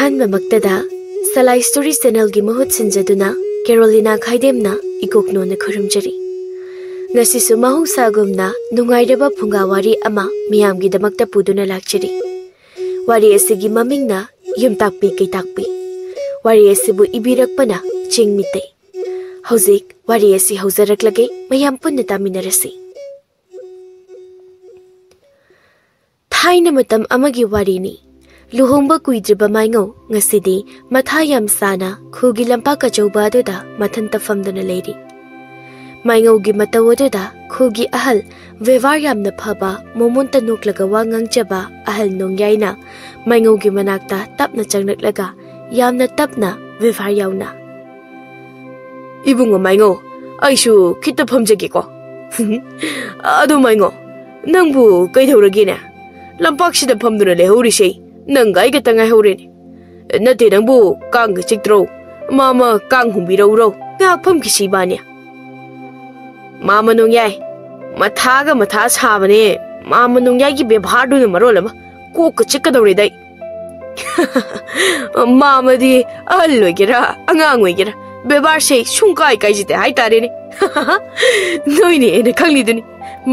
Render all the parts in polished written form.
ꯑꯍꯥꯟꯕꯃꯛꯇꯗ ꯁꯂꯥꯏ story ꯆꯦꯅꯦꯜꯒꯤ ꯃꯍꯨꯠ ꯁꯤꯟꯖꯗꯨꯅ ꯀꯦꯔꯣꯂꯤꯅꯥ ꯈꯥꯏꯗꯦꯝꯅ ꯏꯀꯣꯛꯅꯣꯅ ꯈꯨꯔꯨꯝꯖꯔꯤ꯫ ꯉꯁꯤꯁꯨ ꯃꯍꯧꯁꯥꯒꯨꯝꯅ ꯅꯨꯡꯉꯥꯏꯔꯕ ꯐꯨꯡꯒꯥ ꯋꯥꯔꯤ ꯑꯃ ꯃꯤꯌꯥꯝꯒꯤꯗꯃꯛꯇ ꯄꯨꯗꯨꯅ ꯂꯥꯛꯆꯔꯤ꯫ ꯋꯥꯔꯤ ꯑꯁꯤꯒꯤ ꯃꯃꯤꯡꯅ ꯌꯨꯝꯇꯥꯛꯄꯤ ꯀꯩꯇꯥꯛꯄꯤ꯫ ꯋꯥꯔꯤ ꯑꯁꯤꯕꯨ ꯏꯕꯤꯔꯛꯄꯅ ꯆꯦꯡ ꯃꯤꯇꯩ꯫ ꯍꯧꯖꯤꯛ ꯋꯥꯔꯤ ꯑꯁꯤ ꯍꯧꯖꯔꯛꯂꯒꯦ, ꯃꯌꯥꯝ ꯄꯨꯟꯅ ꯇꯥꯃꯤꯟꯅꯔꯁꯤ꯫ ꯊꯥꯏꯅ ꯃꯇꯝ ꯑꯃꯒꯤ ꯋꯥꯔꯤꯅꯤ꯫ ꯂꯨꯍꯣꯡꯕ ꯀꯨꯏꯗ꯭ꯔꯤꯕ ꯃꯥꯏꯉꯧ ꯉꯁꯤꯗꯤ ꯃꯊꯥ ꯌꯥꯝ ꯁꯥꯅ ꯈꯨꯒꯤ ꯂꯝꯄꯥꯛ ꯑꯆꯧꯕ ꯑꯗꯨꯗ ꯃꯊꯟꯇ ꯐꯝꯗꯨꯅ ꯂꯩꯔꯤ꯫ ꯃꯥꯏꯉꯧꯒꯤ ꯃꯇꯧ ꯑꯗꯨꯗ ꯈꯨꯒꯤ ꯑꯍꯜ, ꯕꯦꯕꯥꯔ ꯌꯥꯝꯅ ꯐꯕ, ꯃꯣꯃꯣꯟꯇ ꯅꯣꯛꯂꯒ ꯋꯥ ꯉꯥꯡꯖꯕ ꯑꯍꯜ ꯅꯣꯡꯌꯥꯏꯅ ꯃꯥꯏꯉꯧꯒꯤ ꯃꯅꯥꯛꯇ ꯇꯞꯅ ꯆꯪꯂꯛꯂꯒ ꯌꯥꯝꯅ ꯇꯞꯅ ꯕꯦꯕꯥꯔ ꯌꯥꯎꯅ, "이붕어 마이ngꯧ, 아이슈 ခိtta 펌제게को." "아도 마이ngꯧ, ꯅꯪꯕꯨ ꯀꯩꯗꯧꯔꯒꯦꯅꯦ? ꯂꯝꯄꯥꯛꯁꯤꯗ ꯐꯝꯗꯨꯅ ꯂꯩꯍꯧꯔꯤꯁꯦ ꯅꯪꯒ ꯑꯩꯒꯇ ꯉꯥꯏꯍꯧꯔꯦꯅꯦ꯫ ꯅꯠꯇꯦ, ꯅꯪꯕꯨ ꯀꯥꯡꯒ ꯆꯤꯛꯇ꯭ꯔꯣ? ꯃꯥꯃ ꯀꯥꯡ ꯍꯨꯝꯕꯤꯔꯧꯔꯣ, ꯉꯥꯏꯍꯥꯛ ꯐꯝꯈꯤꯁꯤ ꯏꯕꯥꯅꯤ." "ꯃꯥꯃ ꯅꯣꯡꯌꯥꯏ, ꯃꯊꯥꯒ ꯃꯊꯥ ꯁꯥꯕꯅꯦ꯫ ꯃꯥꯃ ꯅꯣꯡꯌꯥꯏꯒꯤ ꯕꯦꯕꯥꯔꯗꯨꯅ ꯃꯔꯣꯜ ꯑꯃ ꯀꯣꯛꯀ ꯆꯤꯛꯀꯗꯧꯔꯦꯗꯥꯏ." "ꯃꯥꯃꯗꯤ ꯑꯍꯜ ꯑꯣꯏꯒꯦꯔꯥ ꯑꯉꯥꯡ ꯑꯣꯏꯒꯦꯔꯥ ꯕꯦꯕꯥꯔꯁꯦ ꯁꯨꯡꯀꯥꯏ ꯀꯥꯏꯖꯗꯦ ꯍꯥꯏꯇꯥꯔꯦꯅꯦ꯫ ꯅꯣꯏꯅ ꯍꯦꯟꯅ ꯈꯪꯂꯤꯗꯨꯅꯤ,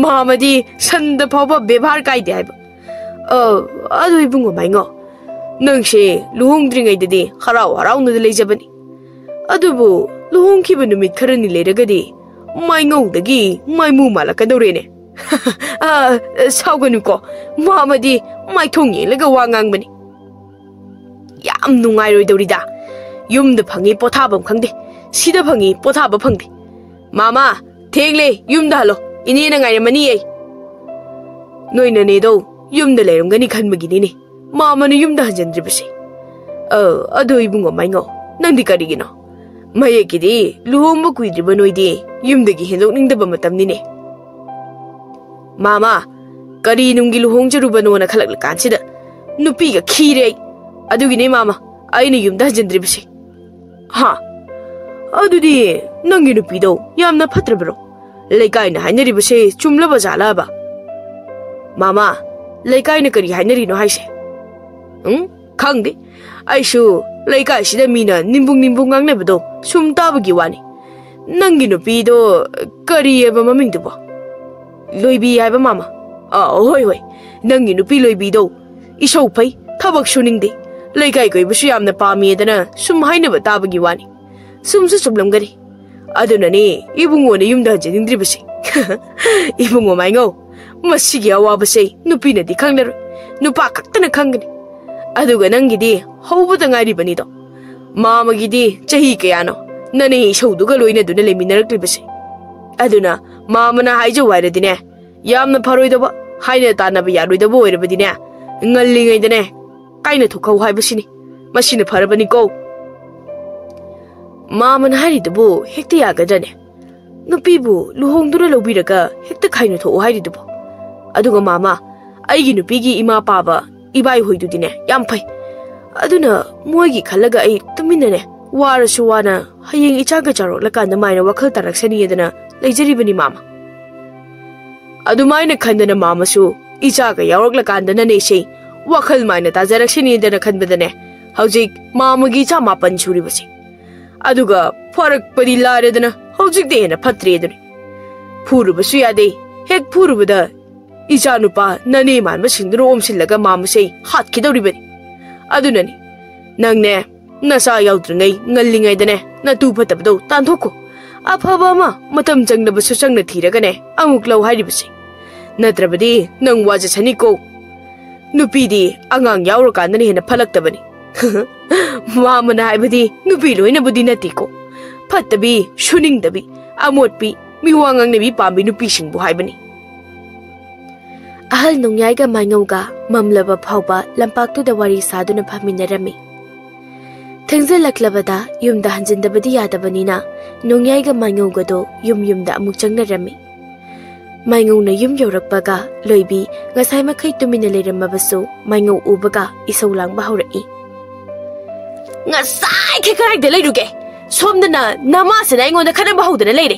ꯃꯥꯃꯗꯤ ꯁꯟꯗ ꯐꯥꯎꯕ ꯕꯦꯕꯥꯔ ꯀꯥꯏꯗꯦ ꯍꯥꯏꯕ." "ꯑꯗꯨ ꯏꯕꯨꯡꯉꯣ ꯃꯥꯏꯉꯧ, ꯅꯪꯁꯦ ꯂꯨꯍꯣꯡꯗ꯭ꯔꯤꯉꯩꯗꯗꯤ ꯍꯔꯥꯎ ꯍꯔꯥꯎꯅ ꯂꯩꯖꯕꯅꯤ꯫ ꯑꯗꯨꯕꯨ ꯂꯨꯍꯣꯡꯈꯤꯕ ꯅꯨꯃꯤꯠ ꯈꯔꯅꯤ ꯂꯩꯔꯒꯗꯤ ꯃꯥꯏꯉꯧꯗꯒꯤ ꯃꯥꯏꯃꯨ ꯃꯥꯜꯂꯛꯀꯗꯧꯔꯦꯅꯦ." "ꯁꯥꯎꯒꯅꯨꯀꯣ, ꯃꯥꯃꯗꯤ ꯃꯥꯏꯊꯣꯡ ꯌꯦꯡꯂꯒ ꯋꯥ ꯉꯥꯡꯕꯅꯤ." "ꯌꯥꯝ ꯅꯨꯡꯉꯥꯏꯔꯣꯏꯗꯧꯔꯤꯗ꯫ ꯌꯨꯝꯗ ꯐꯪꯉꯤ ꯄꯣꯊꯥꯐꯝ ꯈꯪꯗꯦ, ꯁꯤꯗ ꯐꯪꯉꯤ ꯄꯣꯊꯥꯕ ꯐꯪꯗꯦ꯫ ꯃꯥꯃ, ꯊꯦꯡꯂꯦ, ꯌꯨꯝꯗ ꯍꯜꯂꯣ, ꯏꯅꯦꯅ ꯉꯥꯏꯔꯝꯃꯅꯤꯌꯦ." "ꯅꯣꯏꯅꯅꯦꯗꯣ ꯌꯨꯝꯗ ꯂꯩꯔꯝꯒꯅꯤ ꯈꯟꯕꯒꯤꯅꯤꯅꯦ ꯃꯥꯃꯅ ꯌꯨꯝꯗ ꯍꯟꯖꯤꯟꯗ꯭ꯔꯤꯕꯁꯦ." "ꯑꯗꯣ ꯏꯕꯨꯡꯉꯣ ꯃꯥꯏꯉꯧ, ꯅꯪꯗꯤ ꯀꯔꯤꯒꯤꯅꯣ? ꯃꯌꯦꯛꯀꯤꯗꯤ ꯂꯨꯍꯣꯡꯕ ꯀꯨꯏꯗ꯭ꯔꯤꯕ ꯅꯣꯏꯗꯤ ꯌꯨꯝꯗꯒꯤ ꯍꯦꯟꯗꯣꯛꯅꯤꯡꯗꯕ ꯃꯇꯝꯅꯤꯅꯦ." "ꯃꯥꯃ, ꯀꯔꯤ ꯅꯨꯡꯒꯤ ꯂꯨꯍꯣꯡꯖꯔꯨꯕꯅꯣꯅ ꯈꯜꯂꯛꯂꯀꯥꯟꯁꯤꯗ ꯅꯨꯄꯤꯒ ꯈꯤꯔꯦ ꯑꯩ꯫ ꯑꯗꯨꯒꯤꯅꯦ ꯃꯥꯃ ꯑꯩꯅ ꯌꯨꯝꯗ ꯍꯟꯖꯤꯟꯗ꯭ꯔꯤꯕꯁꯦ." "ꯍꯥ, ꯑꯗꯨꯗꯤ ꯅꯪꯒꯤ ꯅꯨꯄꯤꯗꯣ ꯌꯥꯝꯅ ꯐꯠꯇ꯭ꯔꯕ꯭ꯔꯣ? ꯂꯩꯀꯥꯏꯅ ꯍꯥꯏꯅꯔꯤꯕꯁꯦ ꯆꯨꯝꯂꯕ ꯖꯥꯠꯂꯕ?" "ꯃꯥꯃ, ꯂꯩꯀꯥꯏꯅ ꯀꯔꯤ ꯍꯥꯏꯅꯔꯤꯅꯣ ꯍꯥꯏꯁꯦ?" "ꯈꯪꯗꯦ, ꯑꯩꯁꯨ ꯂꯩꯀꯥꯏꯁꯤꯗ ꯃꯤꯅ ꯅꯤꯝꯕꯨꯡ ꯉꯥꯡꯅꯕꯗꯣ ꯁꯨꯝ ꯇꯥꯕꯒꯤ ꯋꯥꯅꯤ꯫ ꯅꯪꯒꯤ ꯅꯨꯄꯤꯗꯣ ꯀꯔꯤꯑꯕ ꯃꯃꯤꯡꯗꯨꯕꯣ?" "ꯂꯣꯏꯕꯤ ꯍꯥꯏꯕ ꯃꯥꯃ." "ꯍꯣꯏ, ꯅꯪꯒꯤ ꯅꯨꯄꯤ ꯂꯣꯏꯕꯤꯗꯣ ꯏꯁꯧ ꯐꯩ, ꯊꯕꯛ ꯁꯨꯅꯤꯡꯗꯦ, ꯂꯩꯀꯥꯏ ꯀꯣꯏꯕꯁꯨ ꯌꯥꯝꯅ ꯄꯥꯝꯃꯦꯗꯅ ꯁꯨꯝ ꯍꯥꯏꯅꯕ ꯇꯥꯕꯒꯤ ꯋꯥꯅꯤ꯫ ꯁꯨꯝꯁꯨ ꯆꯨꯝꯂꯝꯒꯅꯤ. ꯑꯗꯨꯅꯅꯦ ꯏꯕꯨꯡꯉꯣꯅ ꯌꯨꯝꯗ ꯍꯟꯖꯅꯤꯡꯗ꯭ꯔꯤꯕꯁꯦ." "ꯏꯕꯨꯡꯉꯣ ꯃꯥꯏꯉꯧ, ꯃꯁꯤꯒꯤ ꯑꯋꯥꯕꯁꯦ ꯅꯨꯄꯤꯅꯗꯤ ꯈꯪꯂꯔꯣꯏ, ꯅꯨꯄꯥ ꯈꯛꯇꯅ ꯈꯪꯒꯅꯤ꯫ ꯑꯗꯨꯒ ꯅꯪꯒꯤꯗꯤ ꯍꯧꯕꯗ ꯉꯥꯏꯔꯤꯕꯅꯤꯗꯣ꯫ ꯃꯥꯃꯒꯤꯗꯤ ꯆꯍꯤ ꯀꯌꯥꯅꯣ ꯅꯅꯦ ꯏꯁꯧꯗꯨꯒ ꯂꯣꯏꯅꯗꯨꯅ ꯂꯩꯃꯤꯟꯅꯔꯛꯂꯤꯕꯁꯦ? ꯑꯗꯨꯅ ꯃꯥꯃꯅ ꯍꯥꯏꯖꯧ ꯍꯥꯏꯔꯗꯤꯅꯦ, ꯌꯥꯝꯅ ꯐꯔꯣꯏꯗꯕ, ꯍꯥꯏꯅ ꯇꯥꯟꯅꯕ ꯌꯥꯔꯣꯏꯗꯕ ꯑꯣꯏꯔꯕꯗꯤꯅꯦ, ꯉꯜꯂꯤꯉꯩꯗꯅꯦ ꯀꯥꯏꯅ ꯊꯣꯛꯍꯧ ꯍꯥꯏꯕꯁꯤꯅꯤ꯫ ꯃꯁꯤꯅ ꯐꯔꯕꯅꯤꯀꯣ." "ꯃꯥꯃꯅ ꯍꯥꯏꯔꯤꯗꯨꯕꯨ ꯍꯦꯛꯇ ꯌꯥꯒꯗ꯭ꯔꯅꯦ? ꯅꯨꯄꯤꯕꯨ ꯂꯨꯍꯣꯡꯗꯨꯅ ꯂꯧꯕꯤꯔꯒ ꯍꯦꯛꯇ ꯈꯥꯏꯅ ꯊꯣꯛꯑꯣ ꯍꯥꯏꯔꯤꯗꯨꯕꯨ? ꯑꯗꯨꯒ ꯃꯥꯃ, ꯑꯩꯒꯤ ꯅꯨꯄꯤꯒꯤ ꯏꯃꯥ ꯄꯥꯕ ꯏꯕꯥꯏ ꯍꯣꯏꯗꯨꯗꯤꯅꯦ ꯌꯥꯝ ꯐꯩ꯫ ꯑꯗꯨꯅ ꯃꯣꯏꯒꯤ ꯈꯜꯂꯒ ꯑꯩ ꯇꯨꯃꯤꯟꯅꯅꯦ ꯋꯥꯔꯁꯨ ꯋꯥꯅ ꯍꯌꯦꯡ ꯏꯆꯥꯒ ꯆꯥꯎꯔꯛꯂꯀꯥꯟꯗ ꯃꯥꯏꯅ ꯋꯥꯈꯜ ꯇꯥꯔꯛꯁꯅꯤꯗꯅ ꯂꯩꯖꯔꯤꯕꯅꯤ ꯃꯥꯃ." "ꯑꯗꯨꯃꯥꯏꯅ ꯈꯟꯗꯅ ꯃꯥꯃꯁꯨ ꯏꯆꯥꯒ ꯌꯥꯎꯔꯛꯂꯀꯥꯟꯗ ꯅꯅꯦꯁꯦ ꯋꯥꯈꯜ ꯃꯥꯏꯅ ꯇꯥꯖꯔꯛꯁꯅꯤꯗꯅ ꯈꯟꯕꯗꯅꯦ ꯍꯧꯖꯤꯛ ꯃꯥꯃꯒꯤ ꯏꯆꯥ 9 ꯁꯨꯔꯤꯕꯁꯦ꯫ ꯑꯗꯨꯒ ꯐꯔꯛꯄꯗꯤ ꯂꯥꯏꯔꯗꯅ ꯍꯧꯖꯤꯛꯇꯤ ꯍꯦꯟꯅ ꯐꯠꯇ꯭ꯔꯦꯗꯨꯅꯤ꯫ ꯐꯨꯔꯨꯕꯁꯨ ꯌꯥꯗꯦ, ꯍꯦꯛ ꯐꯨꯔꯨꯕꯗ ꯏꯆꯥ ꯅꯨꯄꯥ ꯅꯅꯦ ꯃꯥꯟꯕꯁꯤꯡꯗꯨꯅ ꯑꯣꯝꯁꯤꯜꯂꯒ ꯃꯥꯃꯁꯦ ꯍꯥꯠꯈꯤꯗꯧꯔꯤꯕꯅꯤ꯫ ꯑꯗꯨꯅꯅꯤ ꯅꯪꯅꯦ ꯅꯆꯥ ꯌꯥꯎꯗ꯭ꯔꯤꯉꯩ ꯉꯜꯂꯤꯉꯩꯗꯅꯦ ꯅꯇꯨ ꯐꯠꯇꯕꯗꯣ ꯇꯥꯟꯊꯣꯛꯈꯣ, ꯑꯐꯕ ꯑꯃ ꯃꯇꯝ ꯆꯪꯂꯕꯁꯨ ꯆꯪꯅ ꯊꯤꯔꯒꯅꯦ ꯑꯃꯨꯛ ꯂꯧ ꯍꯥꯏꯔꯤꯕꯁꯦ꯫ ꯅꯠꯇ꯭ꯔꯕꯗꯤ ꯅꯪ ꯋꯥꯖꯁꯅꯤꯀꯣ. ꯅꯨꯄꯤꯗꯤ ꯑꯉꯥꯡ ꯌꯥꯎꯔꯀꯥꯟꯗꯅ ꯍꯦꯟꯅ ꯐꯠꯂꯛꯇꯕꯅꯤ." "ꯃꯥꯃꯅ ꯍꯥꯏꯕꯗꯤ ꯅꯨꯄꯤ ꯂꯣꯏꯅꯕꯨꯗꯤ ꯅꯠꯇꯦꯀꯣ, ꯐꯠꯇꯕꯤ, ꯁꯨꯅꯤꯡꯗꯕꯤ, ꯑꯃꯣꯠꯄꯤ, ꯃꯤꯋꯥ ꯉꯥꯡꯅꯕꯤ ꯄꯥꯝꯕꯤ ꯅꯨꯄꯤꯁꯤꯡꯕꯨ ꯍꯥꯏꯕꯅꯤ." ꯑꯍꯜ ꯅꯣꯡꯌꯥꯏꯒ ꯃꯥꯏꯉꯧꯒ ꯃꯝꯂꯕ ꯐꯥꯎꯕ ꯂꯝꯄꯥꯛꯇꯨꯗ ꯋꯥꯔꯤ ꯁꯥꯗꯨꯅ ꯐꯝꯃꯤꯟꯅꯔꯝꯃꯤ꯫ ꯊꯦꯡꯖꯜꯂꯛꯂꯕꯗ ꯌꯨꯝꯗ ꯍꯟꯖꯤꯟꯗꯕꯗꯤ ꯌꯥꯗꯕꯅꯤꯅ ꯅꯣꯡꯌꯥꯏꯒ ꯃꯥꯏꯉꯧꯒꯗꯣ ꯌꯨꯝꯗ ꯑꯃꯨꯛ ꯆꯪꯅꯔꯝꯃꯤ꯫ ꯃꯥꯏꯉꯧꯅ ꯌꯨꯝ ꯌꯧꯔꯛꯄꯒ ꯂꯣꯏꯕꯤ ꯉꯁꯥꯏ ꯃꯈꯩ ꯇꯨꯃꯤꯟꯅ ꯂꯩꯔꯝꯃꯕꯁꯨ ꯃꯥꯏꯉꯧ ꯎꯕꯒ ꯏꯁꯧ ꯂꯥꯡꯕ ꯍꯧꯔꯛꯏ꯫ "ꯉꯁꯥꯏꯈꯩ ꯀꯗꯥꯏꯗ ꯂꯩꯔꯨꯒꯦ? ꯁꯣꯝꯗꯅ ꯅꯃꯥꯁꯤꯅ ꯑꯩꯉꯣꯟꯗ ꯈꯠꯅꯕ ꯍꯧꯗꯅ ꯂꯩꯔꯦ꯫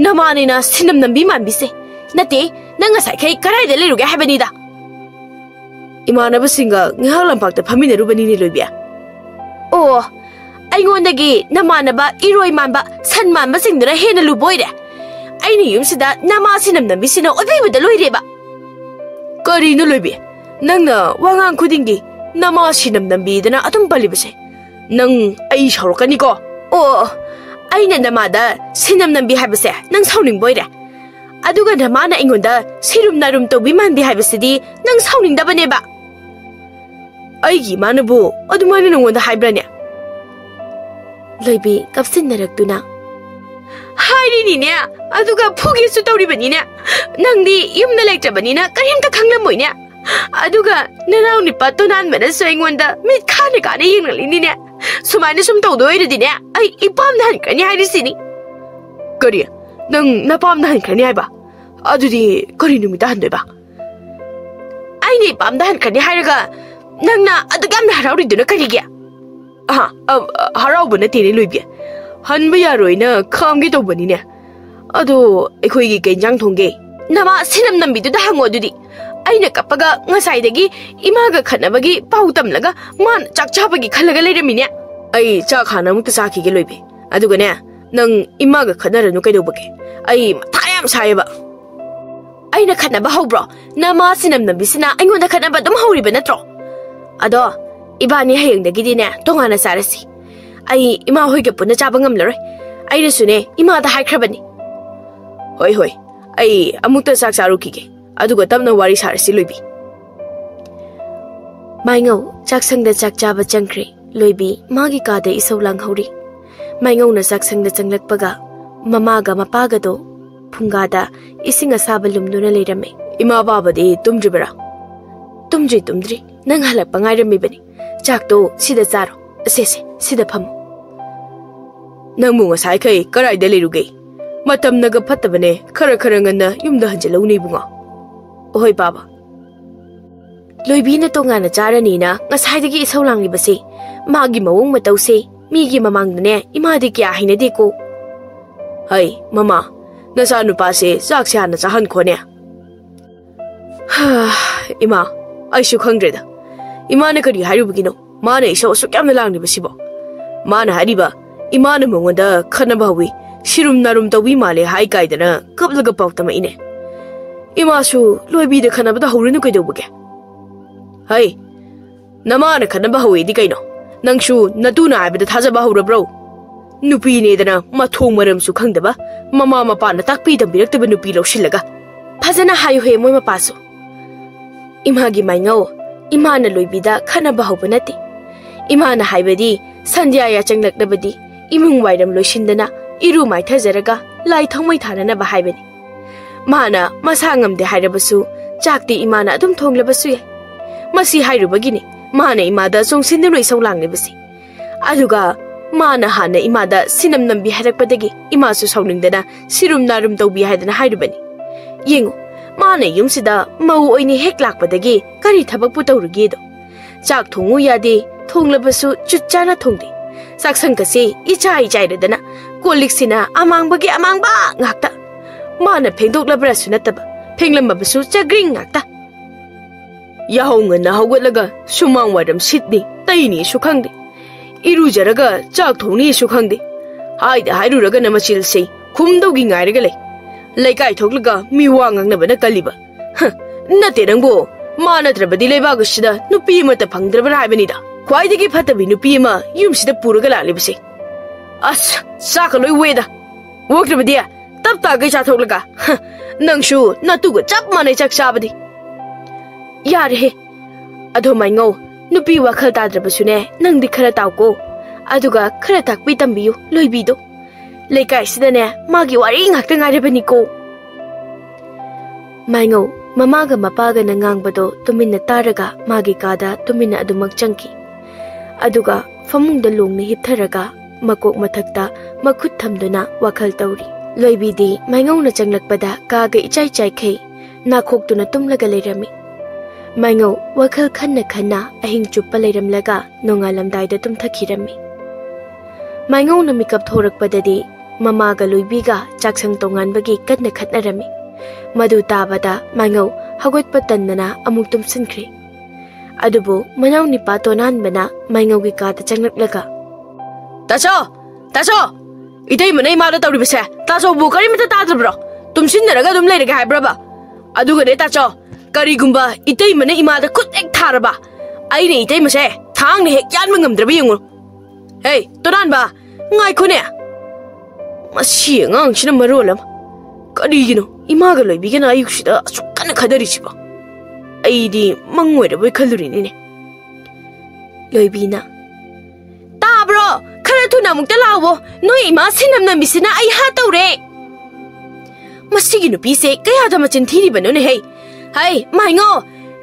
ꯅꯃꯥꯅꯤꯅ, 'ꯁꯤꯟꯅꯝ ꯅꯝꯕꯤ ꯃꯥꯟꯕꯤꯁꯦ'! ꯅꯠꯇꯦ, ꯅꯪ ꯉꯁꯥꯏꯈꯩ ꯀꯗꯥꯏꯗ ꯂꯩꯔꯨꯒꯦ ꯍꯥꯏꯕꯅꯤꯗ?" imanabasingga ngihak lampakta phaminarubani ni loibia. Oh, aingondagi namanaba iroi manba san manba singduna hena luboire. Aini yumsida nama sinam nambisina odibada loireba. Karino loibi? Nangna wangang khudingi nama sinam nambidana atum palibase. Nang ai saurokani ko. Oh, aina namada sinam nambi habase nang sauning boire. Aduga namana ingonda sirum narum to bimandi habasidi nang sauning dabaneba. Aigi manabu adumani nongonda haibranya. Loibi kapsin naraktuna. Hairininya aduga phugisu tawribanina nangdi yumna lektrabanina karimta khanglamoina aduga nanau nipa tonan mana soingonda mit khane kane yingalinine sumaina sum tawdoiridine ai ipam nan kani hairisini kari nang napam nan kani haiba adudi kari numita handoiba aini ipam dan kani hairaga nangna adugam harauduna karige haraubana tene loibi hanba yaroina khamgi tawbanine ado ekhoi kenjang thongge nama sinam nambiduda hango dudi aina kapaga ngasaidagi imaga khanabagi pau tamlaga man chakchabagi khalaga leiramine ai cha khana mukta sakhi ge loibe aduga ne nang imaga khanaranu kaidobage ai mathayam sayeba aina khanaba hobro nama sinam nambisina aingonda khanaba dum horiba natro ado ibani hayengdagi dine tongana sarasi ai ima hoiga puna chaba ngamlaroi aina sune ima da haikrabani hoi ai amukta sak sarukige aduga tamna wari sarasi loibi maingau chaksangda chakchaba changkre loibi magi kada isau langhori maingau na chaksangda changlakpaga mamaga mapaga do phungada isinga saba lumduna leirame ima babade tumdribara tumdri nang halakpa ngairammi bani chakto sida charo sese sida pham nang munga sai kai karai da leruge matam naga phattabane khara nganna yumda hanjelauni bunga oi baba loibi na tongana charani na ngasaidagi isau langli base magi mawung matause migi mamangdane imadi kya haina de ko hai mama nasa nupa se chak se hana chahan khone ima aishu khangreda imana kari harubugino mana isau sukyamna langni basibo mana hariba imana mongonda khanaba wi sirum narum tawi male hai kaidana kaplaga pautama ine imasu loibi de khanaba da hawrinu kaidobuge hai namana khanaba hawi di kaino nangsu natuna abida thajaba hawrabro nupi ne dana mathong maram su khangdaba mama mapa na takpi dambirakta nupi lawsilaga phajana hayu he moi mapasu imagi maingao imana loibida khanaba hawbanati imana haibadi sandya ya changlaknabadi imung wairam loisindana iru mai thajaraga lai thongmai thanana ba haibani mana masangam de hairabasu chakti imana adum thonglabasu ye masi hairubagini mana imada songsindu loi sawlangne basi aduga mana hana imada sinam nambi harakpadagi imasu sawningdana sirum narum tawbi haidana hairubani yengo mana yumsida mau oini hek lakpadagi kari thabak pu tawrugi do chak thongu yade thonglabasu chuchana thongdi saksang kase ichai redana koliksina amangbagi amangba ngakta mana phengdoklabra sunataba phenglambasu chagring ngakta yahonga na hawgatlaga sumang waram sitni taini sukhangde irujaraga chak thongni sukhangde haida hairuraga namachil se khumdogi ngairaga lei laikai thoklaga miwa ngangnabana kaliba nate nangbo manatrabadi leibagusida nupi mata phangdrabana haibani da khwaidagi phatabi nupi ma yumsida puraga lalibase as sakaloi weda wokrabadi tap ta gai cha thoklaga nangsu natuga chap manai chak chabadi yare he adho maingau nupi wakhal tadrabasune nangdi khara tawko aduga khara takpi tambiyu loibido leikai sidane magi wari ngakta ngarebani ko maingau mamaga mapaga nangangbado tuminna taraga magi kada tuminna adumak changki aduga famungda longna hiptharaga makok mathakta makhut thamduna wakhal tawri loibidi maingau na changlakpada kaga ichai chai khei nakhoktuna tumlaga leirami maingau wakhal khanna ahing chuppa leiramlaga nongalamdai tumthakirami maingau na mikap thorakpadadi mamaga loibiga chaksang tonganbagi kadna khatnarami madu tabada maingau hagotpa tannana amuk tumsinkhre Adubu manau nipa tonan bana maingo gi ka ta changlak laka. Tacho Itai mana ima da tawri bese tacho bu kari mata ta bro tumsin naraga dum leire ga haibra ba adu ga de tacho kari gumba itai mana ima da kut ek thar ba ai ne itai mase thang ne hek yan mangam dra ba yungu hey tonan ba ngai khone masi ngang china marolam kari gino ima ga loi bi gana ayuk shida sukana khadari chiba ai di mangoi da boy khaluri ni ne loi bi na ta bro khara tu namuk ta lawo noi ima sinam nam bisina ai ha tawre masi gi nupi se kaya da machin thiri banu ne hey hey mai ngo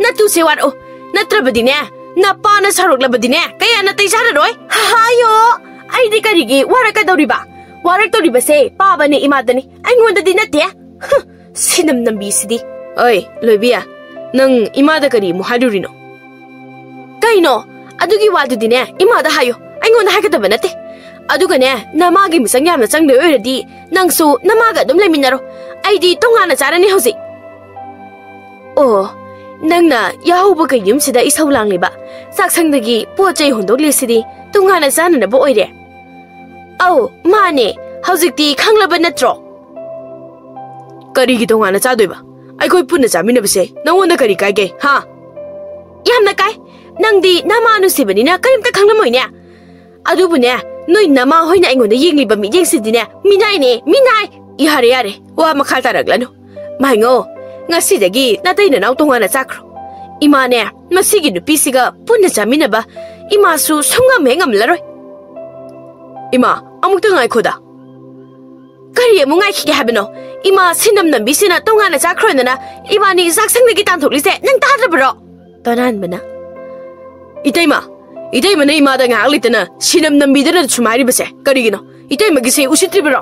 na tu se wat o na trabadi ne na pa na sarok labadi ne kaya na tai sara roi ha yo ai di kari gi wara ka dawri ba warak to riba se pa ba ne ima da ni ai ngonda di na te sinam nam bisidi oi loibia nang ima da kari mu haduri no kaino adugi wadu di ne ima da hayo ai ngonda ha ka da banate aduga ne namagi misang yamna changde oiradi nangsu namaga dum leminaro aidi tongana charani hosi oh nangna yahuba ka yumsida isau langliba saksangdagi pochai hondok lesidi tongana chana bo oire au mane hojikti khanglaba natro kari gi tongana chadoiba ai koi punna chamina bese nangona kari kai ge ha yamna kai nangdi namanu sibani na karimta khanglamoine adubune noi nama hoina aingonda yengliba mi yengsidine minai yare wa makhal taraglanu maingo ngasidagi natai na naw tongana chakro imane masigi nupisiga punna chaminaba imasu songam hengam laroi ima amukta ngai khoda kari amu ngai khige habino ima sinam nambi sina tongana chakro na imani saksangdagi tanthokli se nang tadrabro tonan bana Itai mana ima da ngak litana sinam nambi da chumari bese kari gino itai magi se usitri bro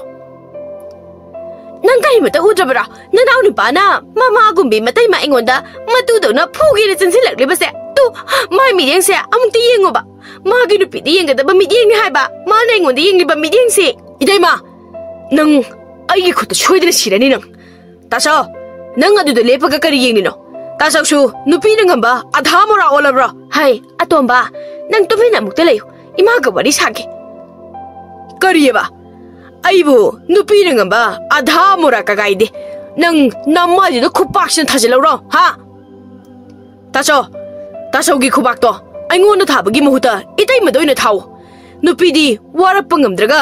nang kari mata udra bro na naw ni pana mama gumbi matai ma ingonda matu do na phugi re chinsilak le bese tu mai mi yeng se amukti yengo ba ma gi nu pi di yeng da ba mi yeng ni hai ba ma na ingonda yeng ni ba mi yeng se itai ma nang ai gi khut choidre sirani nang taso nang adu de lepa ka kari yeng ni no tasaksu nupi nang ba adha mora ola bro hai atomba nang tupina mukta layo ima ga wari sage kariba aibu nupi nang ba adha mora ka gaide nang namaji do khupak sin thajelo ro ha taso gi khubak to aingon na thabagi muhuta itai madoina thaw nupi di wara pangam draga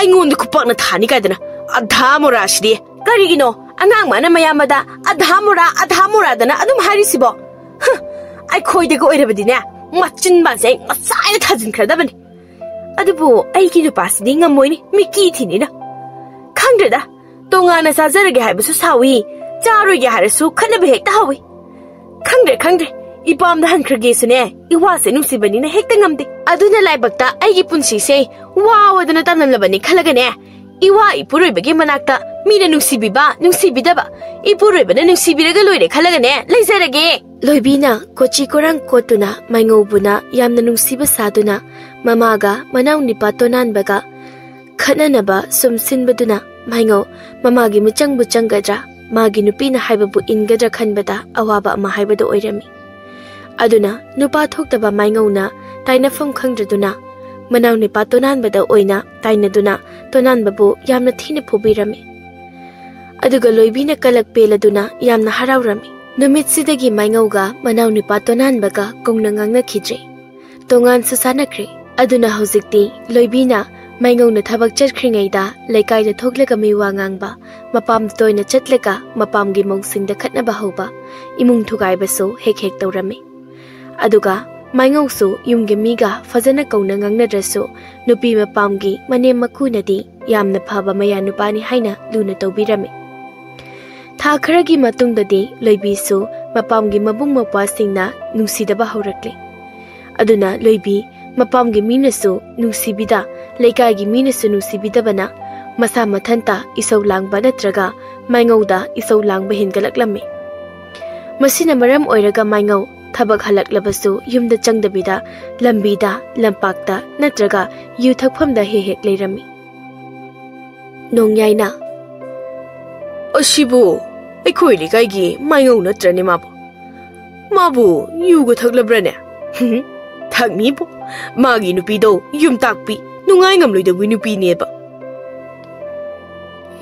aingon de khupak na thani ka dana adha mora shidi karigino angang mana mayamada adha mora dana adum harisibo ai khoide go oirabadine machin banse masai thajin khradabani adubu ai ki pasdi ngamoini miki thinina khangreda tongana sajarage haibasu sawi charoge harasu khanabe hekta hawi khangre ipam da hankrage sune iwa se nusibani na hekta ngamde aduna laibakta ai gi punsi se wawadana tananlabani khalagane iwa ipuroi bagi manakta mina nungsibidaba ipuroi bana nungsibiraga loire khalagane leizarage loibina kochi korang kotuna maingobuna yamna nungsiba saduna mamaga manau nipa tonan baga khananaba sumsinbaduna maingo mamagi muchang gadra magi nupina haibabu ingadra khanbada awaba ama haibada oirami aduna nupa thoktaba maingona tainafam khangdraduna manau nipa tonan bada oina tainaduna tonan babu yamna thina phobirami aduga loibina kalak peladuna yamna haraurami numit sidagi maingauga manau nipa tonan baga kongna ngangna khidre tongan susanakre aduna hojikti loibina maingau thabak chatkringaida laikai da thoklaga miwa ngangba mapam toina chatlaga mapam gi mongsing da khatna ba hoba imung thugai baso hek tawrami aduga maingau su yumge miga fazana kauna ngangna draso nupi mapam gi mane makunadi yamna phaba maya nupani haina luna tawbirami tha kharagi matungdadi loibi su mapam gi mabung mapwa singna nungsidaba haurakle aduna loibi mapam gi minasu nungsibida laikai gi minasu nungsibidabana masa mathanta isau langba natraga maingauda isau langba hingalaklame masina maram oiraga maingau thabak halaklabasu yumda changdabida lambida lampakta natraga yu thakphamda hek leirami nongyaina ashibu aikhoi likai gi maingau natrani mabu yugo thaklabrane Thakni po magi nupi do yumtakpi nungai ngam loida wi nupi ne ba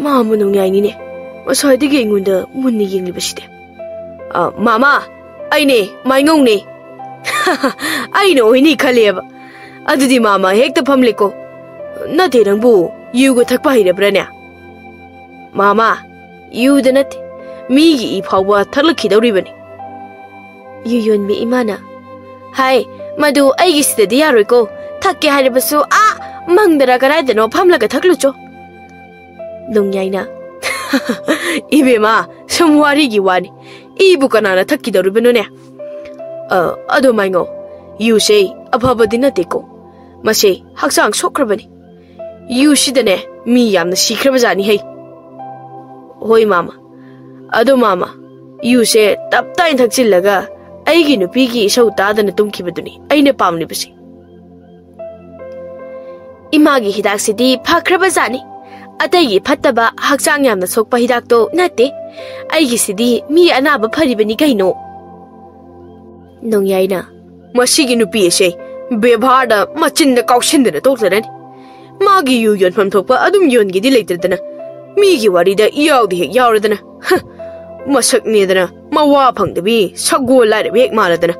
ma mu nungai ni ne masai de ge ngunda mun ni yeng li baside mama ai ne mai ngong ne ai no ni khale ba adudi mama hekta phamle ko na de rang bu yu go thakpa hi re bra ne mama yu de nat mi gi phawwa thalakhi dawri bani yu yon mi imana hai madu ai gi sida ya roi ko thakke hai basu mangdara karai de no phamla ka thaklu cho nongyai na ibe ma samwari gi wani ibu kana na thakki dawri bano ne ado mai ngo yu sei abhaba dina te ko mase haksang sokrabani yu shidane mi yamna sikraba jani hai hoi mama ado mama yu se tap tain thakchillaga aigi nupi gi isau tadana tumkhibaduni aine pamni basi imagi hidak sidi phakraba jani atagi phattaba haksang yamna sokpa hidak to nate aigi sidi mi anaba pharibani kaino nongyai na masigi nupi se bebhada machin da kausindana toklarani magi yu yon pham thokpa adum yon gi di leitradana mi gi wari da yaudi hek yauradana masak ne dana mawa phangdabi sagol lai bek maradana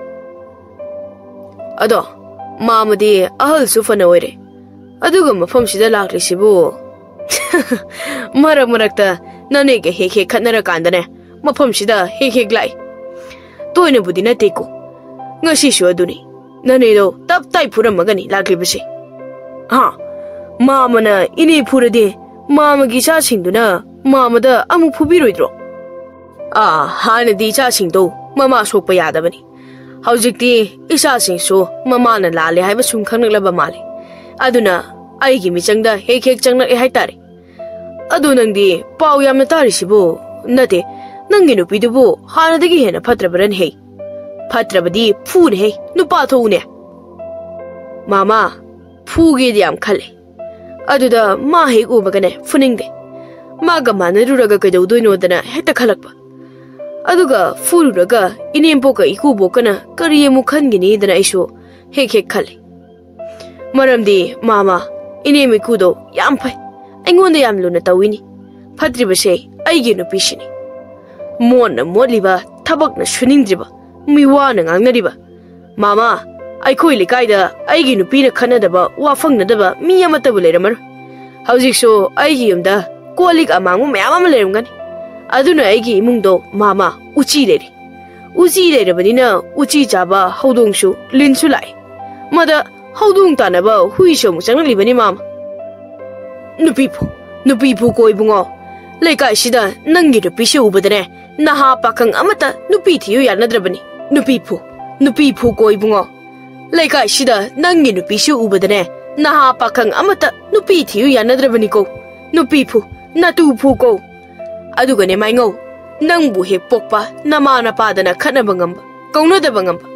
ado mamadi ahal sufana oire aduga mafam sida lakli sibu marakta nane ge hek khatnara kandane mafam sida hek lai toine budina teko ngasi shu aduni nane do tap tai puram magani lakli bisi mamana ini purade mama gi cha singduna mamada amu phubiroidro hanadi cha singdo mama sokpa yadabani haujikti isa singso mama na lale haiba sum khangnaklaba male aduna ai gi michangda hek changnak e haitare adu nangdi pau yamna tari sibu nate nangi nupi dubu hanadagi hena phatrabaran he phatrabadi phune he nupa thoune mama phuge diam khale aduda ma he ubagane funingde maga manaruraga kadaudoino dana heta khalakpa aduga fururaga inempoka ikubokana kariemu khangini dana isu hek khale maramdi mama inemi kudo yam phai aingonda yam luna tawini phatribase aigi nupi shini monna modliba thabakna shuningdriba miwana ngangnariba mama aikhoi likaida aigi nupi na khanadaba wafangnadaba mi amatabu leramar haujikso aigi yumda kolik amangu mayam leramgani aduna aigi imungdo mama uchi lerabadina uchi chaba haudongsu linsu lai mada haudong tanaba huiso musanglibani mama nupi phu koi bungo leikai sida nangi nupi se ubadane naha pakang amata nupi thiyu yanadrabani nupi phu koi bungo leikai sida nangi nupi se ubadane naha pakang amata nupi thiyu yanadrabani ko nupi phu natu phu ko adugane maingo nangbu he pokpa namana padana khanaba ngamba kaunadaba ngamba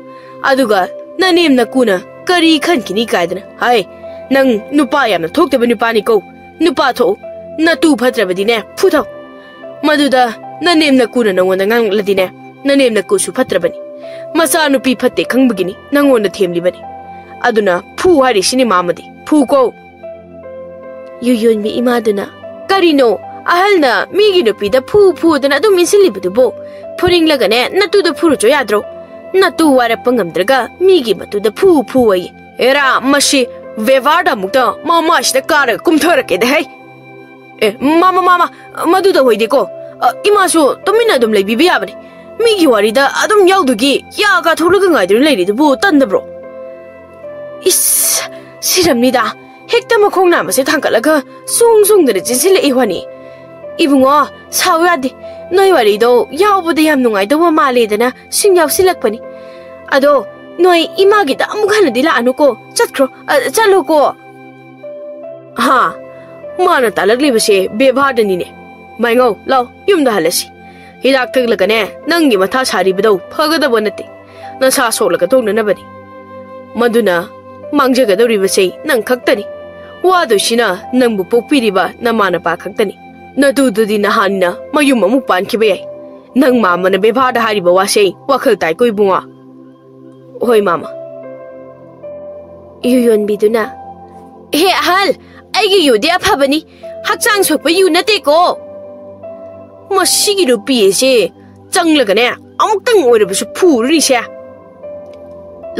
aduga nanem nakuna kari khankini kaidana hai nang nupa yamna thoktaba nupani ko nupa tho natu phatrabadine phutho maduda nanem nakuna nangona ngangladine nanem nakusu phatrabani masa nupi phatte khangbagini nangona themlibani aduna phu hari sini mamadi phu ko yuyon mi imaduna karino ahalna migi nupi da phu dana adu misilibdubo phuring lagane natu da phuru cho yadro natu wara pangamdraga migi matu da phu ai era mashi vevada mukta mama shida kara kumthara ke dai mama madu da hoide ko imasu tomina dum lei bibi yabani migi wari da adum yaudugi ya ga tholuga ngai dir leiri du tandabro is siramnida hekta makhong na mase thangkalaga sung da jinsil ihwani ibungo sawadi noi wari do yaubuda yam nungai do male dana sing yausilakpani ado noi imagi da amughana dila anuko chatkro chalo ko mana talagli base bebhadani ne maingo law yumda halasi hidak taglagane nangi matha sari bidau phagada bonate na sa solaga tongna nabani maduna mangjaga dori base nang khaktani wadu shina nangbu pokpiriba namana pa khaktani nadududi nahanna mayum amu pankhibe nang mama na bebhada hariba wase wakhal tai koi bunga hoi mama yu yonbiduna he ahal aigi yu de aphabani hakchang sokpa yu nate ko masigi nupi ase changlaga ne amuktang oirabasu phuri se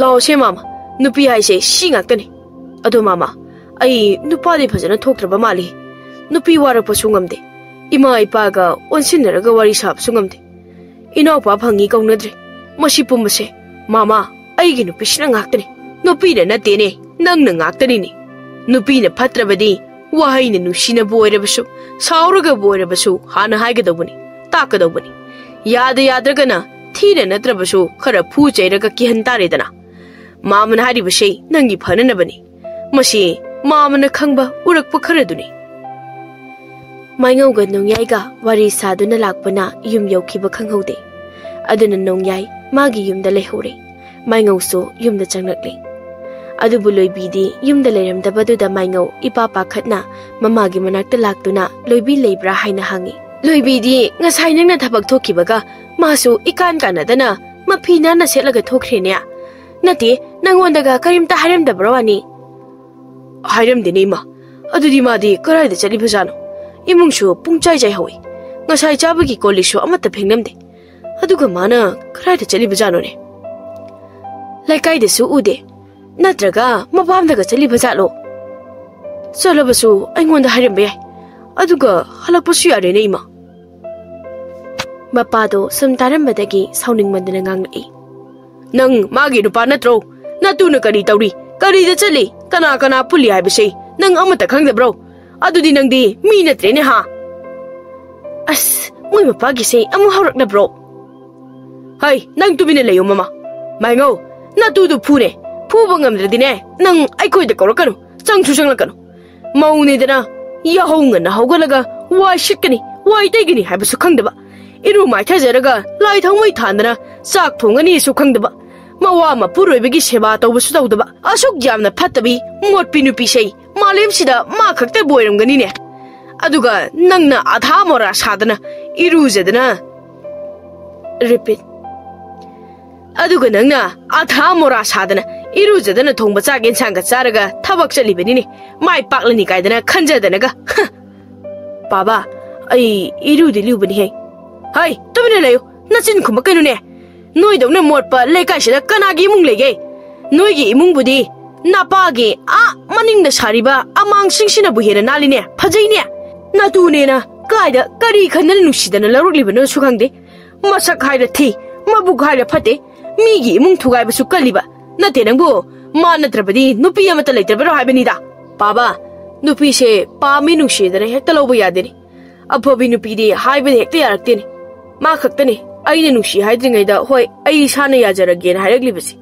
law se mama nupi haise si ngaktani ado mama ai nupa de phajana thoktraba mali nupi warakpa sungamde ima ipa ga onsinaraga wari sap sungamde ino pa phangi kaunadre masi pumbase mama aigi nupi sina ngaktani nupi na natene nang na ngaktani ni nupi na phatrabadi wahai na nusina boirabasu sauraga boirabasu hana haigadobani takadobani yada yadragana thina natrabasu khara phu chairaga kihan taredana mamana haribase nangi phananabani masi mamana khangba urakpa kharaduni maingau ga nongyai ga wari saduna lakpana yum yaukiba khanghaude aduna nongyai magi yumda lehore maingau so yumda changlakle adubu loibidi yumda leramdabaduda maingau ipa pakhatna mamagi manakta laktuna loibi leibra haina hangi loibidi ngasai nangna thabak thokibaga masu ikan kanadana mafina na selaga thokhrene nati nangondaga karimta haramdabrawani haramdeni ma adudi madi karaida chali bhajano imungsu pungchai jai hawi ngasai chabagi kolisho amata phengnamde aduga mana karaida chali bhajano ne laikai desu ude natraga mapamdaga chali bhajalo chalabasu aingonda harambe yai aduga halakpasu yare ne ima mapado samtarambadagi sauningmandana nganglai nang magi nupa natro natuna kari tawri kari da chali kana kana puli haibase nang amata khangdabro adudi nangdi mi natrene ha as moi mapagi se amu haurakna bro hai nang tubine leyo mama maingo natu du phune phuba ngamdradine nang aikoi da korakanu changchu changlakanu mauni dana yahonga na hogalaga wai shitkani wai taigini haibasu khangdaba iru mai thajaraga lai thongmai thandana chak thongani su khangdaba mawa ma puroibagi seba tawbasu tawdaba asuk jamna phattabi motpi nupi sei malem sida ma khakte boiramgani ne aduga nangna adha mora sadana irujadana repeat aduga nangna adha mora sadana irujadana thongba chagen sanga charaga thabak chalibani ne mai paklani kaidana khanjadana ga baba ai irudi liubani he hai tumine layo nachin khumba kainu ne noi dawna motpa lekai sida kanagi imung lege noi gi imung budi napa gi a maning na sariba amang singsina bu hera naline phajai ne natu ne na kaida kari khanal nusidana larukli bano sukhangde masak haida thi mabu ghaira phate mi gi imung thugai bu sukaliba nate nangbu ma natrabadi nupi amata leitrabaro haibani da baba nupi se pami nusidana hekta lobu yadeni aphobi nupi di haibe hekta yarakteni ma khaktani aina nusi haidringaida hoi ai sana yajarage na haireglibasi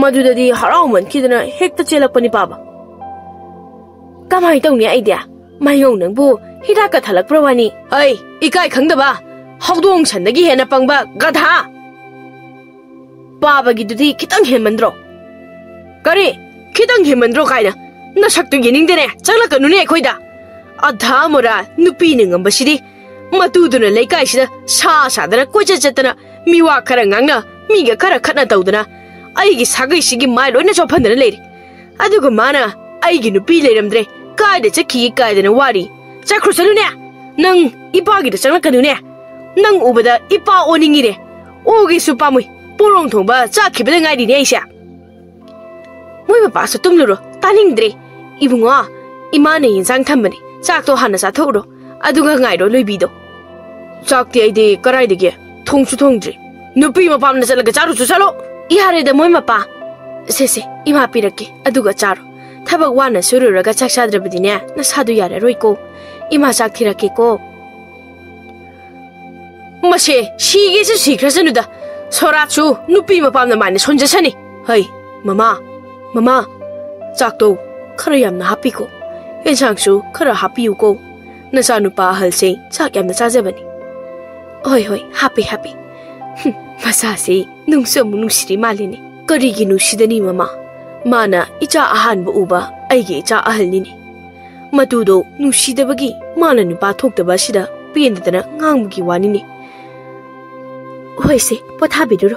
madudadi harauman kidana hekta chelakpani baba kamai tawni idea maingau nangbu hidaka thalakprawani ai ikai khangdaba hawdong sandagi hena pangba gadha baba gidudi kitang hemandro kare kitang hemandro kaina na saktu yeningdene changlakanu ne khoida adha mora nupi ningambasidi matuduna leikai sida sa sadana kocha chatana miwa khara ngangna miga khara khatna tawdana aigi sagai sigi mai loina chophandana leiri aduga mana aigi nupi leiramdre kaida chakhi kaidana wari chakhrusalune nang ipagi da changlakanu ne nang ubada ipa oningi re ogi supamui porong thongba chakhibada ngai ri ne aisa moi ba pasu tumluro taningdre ibungo imane yinsang thambani chakto hana sa thoro aduga ngairo loibido chakti aide karai dege thongchu thongdri nupi mapam na chalaga charu chu chalo ihare da moi mapa se ima pirake aduga charu thabak wana sururaga chaksadrabadine na sadu yare roiko ima chak thirake ko mase sige se sikhrasanuda sorachu nupi mapam na mane sonjasani hai mama chakto khara yamna happy ko ensangsu khara happy ko nasa nupa halse chak yamna chajabani hoi happy masa se nungsu munusiri malini karigi nusidani mama mana icha ahan bu uba aige icha ahalni ni matudo nusidabagi mana nupa thokdaba sida pendadana ngangbugi wani ni hoi se pothabiduro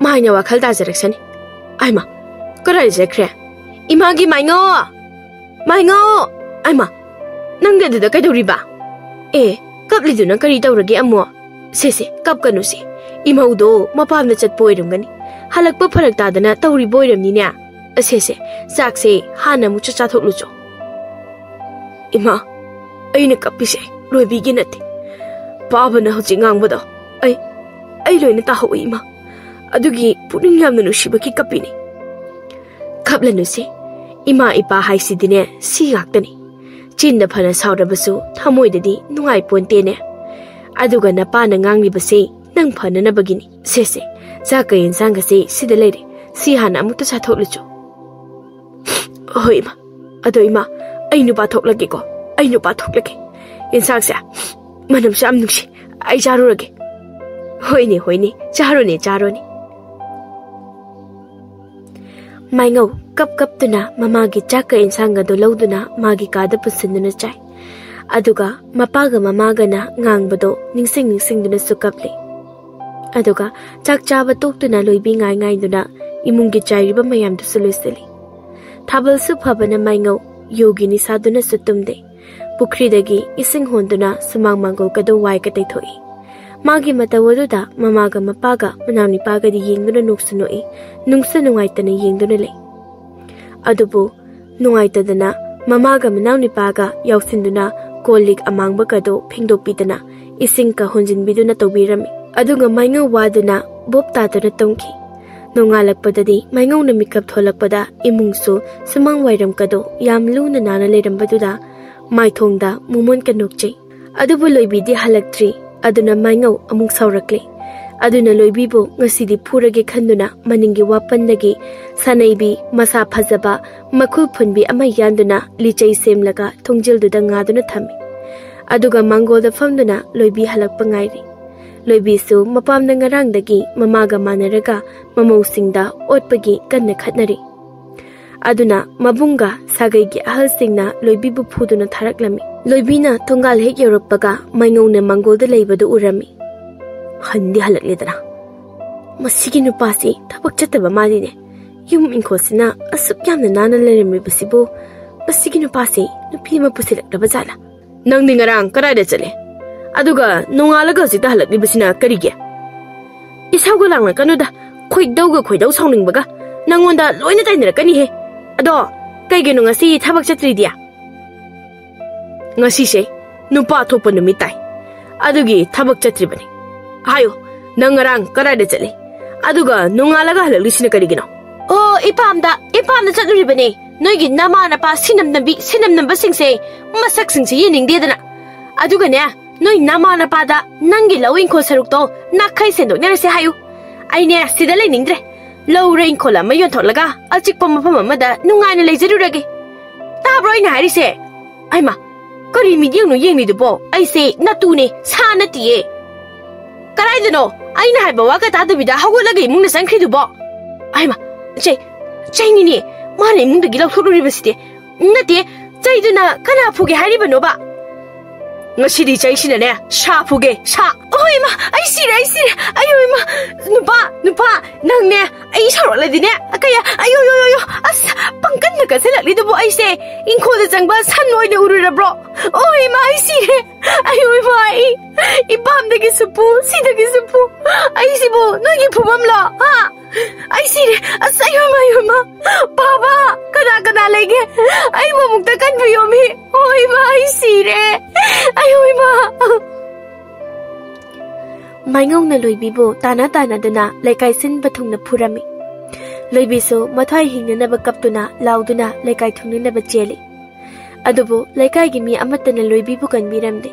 maina wakhal da jaraksani aima karai jakre Imagi maingo! Maingo! Aima, nang de da kaidoriba? Kapliduna kari tawrage amo? Se, kap kanu se. Imaudo mapamna chatpo oiramgani. Halakpa pharak tadana tawribo oiramni ne. Se, chakse hana mu chathoklucho. Ima, aina kapise loibigi nate. Pabana hoji ngangbado. Ai loina taho ima. Adugi puning yamna nushibaki kapini. Kaplanu se. Ima ipa haisidine si gaktani. Chinda phana saurabasu thamoidadi nungai pontene. Aduga napana nganglibase nang phana na bagini. Se, chaka insanga se sida leire. Si hana amukta chathoklucho. Hoi ma. Ado ima, ai nupa thoklage ko. Ai nupa thoklage. Insang sa manam sam nuksi. Ai charurage. Hoini, charone. Maingo kap tuna mamagi chaka insanga do lauduna magi kada pusinduna chai. Aduga mapaga mamaga na ngangbado ningsing duna sukapli. Aduga chak chaba toktuna loibi ngai duna imungi chairiba mayam du sulusili. Thabal su phabana maingo yogini saduna sutumde. Pukridagi ising honduna sumang mangol kado wai katay thoi. Magi matawaduda mamaga mapaga manamni paga di yengduna nuksunoi nungsa nungaitana yengduna le. Adubu nungaitadana mamaga manamni paga yausinduna kolik amangba kado phingdopidana ising ka honjinbiduna tawbirami. Aduga mainga waduna bob tatana tongki. Nungalakpadadi maingaw na mikap tholakpada imungso sumang wairam kado yam luna nana lerambaduda maithongda mumon kanukchay. Adubu loibidi halaktri. Aduna maingaw amung saurakli. Aduna loibibo ngasidi purage khanduna maningi wapandagi sanaibi masa phajaba makhul phunbi ama yanduna lichay semlaga thongjilduda ngaduna thami. Aduga mangolda famduna loibi halakpa ngairi. Loibi su mapamna ngarangdagi mamaga manaraga mamawsingda otpagi kanna khatnari. Aduna mabunga sagaigi ahalsingna loibibu phuduna tharaklami. Loibina tongal hek yoroppaga maingauna mangolda leibadu urami. Handi halakledana. Masigi nupasi thabak chattaba madine. Yum inkosina asuk yamna nana leremibasibu masigi nupasi nupi ma pusilakraba jala. Nangni ngarang karaida chale. Aduga nongalaga hojikta halaklibasina karige. Isawga langna kanuda khoidau sawningbaga nangonda loina tainarakani he. Ado kaigeno ngasi thabak chatridia. Ngasi se nupa thopa numitai. Adugi thabak chatribani. Hayo nangarang karaida chale. Aduga nongalaga halaklisina karigino. Oh ipamda chatribani. Noigi nama napa sinamnamba singse masak singse yeningdedana. Aduga ne noi nama napada nangi lawing ko sarukto nakai sendok nerase hayu. Aine sida leningdre. Low rain kola mayon tholaga alchik pamapam amada nungaina lejarurage. Tabro ina harise. Aima kari midyang no yengni dubo aise natune sa natiye. Karaidano aina haiba waka tadabida hawolaga imungna sankri dubo. Aima chaini ni mane imungda gilaw thoruribasite. Nate chaiduna kana phuge haribanoba. Ngasidi chaisina ne sha phuge sha. Oi ma ai sire ayo ma nupa nang ne ai saroladi ne akaya ayo as pangkan na kaselakli dubo ai se inkhoda jangba san oina ururabro. Oi ma ai sire ayo ma ai ipamdagi supu sidagi supu ai sibo nogi phumamla ha ai sire as ayo ma baba kana lege ai mo mukta kan biyomi. Oi ma ai sire ayo ma Maingaw na loibibo tana dana laikai sin bathungna phurami. Loibiso mathai hingna bakaptuna lauduna laikai thungna bacheli. Adubo laikai gi mi amatana loibibu kanbiramde.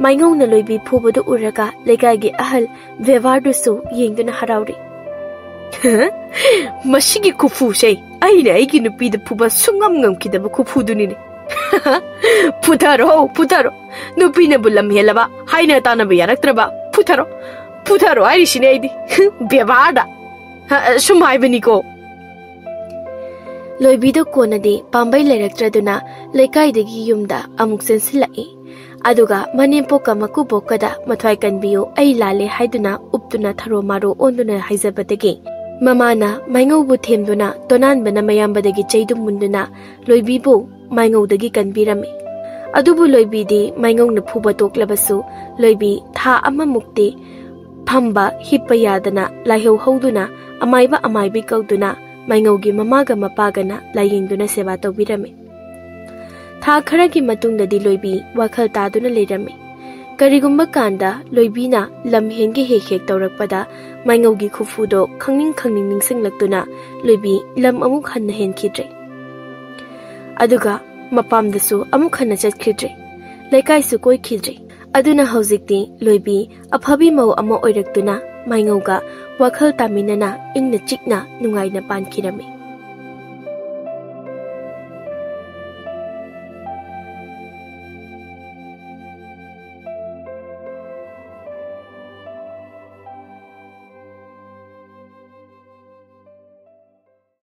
Maingaw na loibi phubadu uraga laikai gi ahal vewardu so yengduna harauri. Mashigi kufu shay aina aigi nupida phuba sungam ngamkidaba kufudunini. Putaro nupina bulam helaba haina tanaba yaraktraba putaro airishine aidi bevada sumai baniko. Loibido konadi pambai lerakraduna leikaidagi yumda amuk sensilai. Aduga manimpoka makubokada mathwai kanbiyo ai lale haiduna uptuna tharo maro onduna haizabadagi Mamana maingaubu themduna tonanbana mayambadagi chaidum munduna loibibu maingaudagi kanbirame. Adubu loibidi maingauna phuba toklabasu loibi tha ama mukti phamba hippa yadana laihau hauduna amaiba amaibi kauduna maingaugi mamaga mapagana layengduna seba tawbirame. Tha kharagi matungdadi loibi wakhal taduna leirame. Karigumba kanda loibina lamhengi hek tawrakpada maingaugi khufudo khangning ningsinglaktuna loibi lam amuk hanna henkhidre. Aduga mapamdasu amuk hanna chatkidre. Laikaisu koikhidre. Aduna haujikti loibi aphabi mau ama oiraktuna maingauga wakhal taminana ingna chikna nungaina pankirame.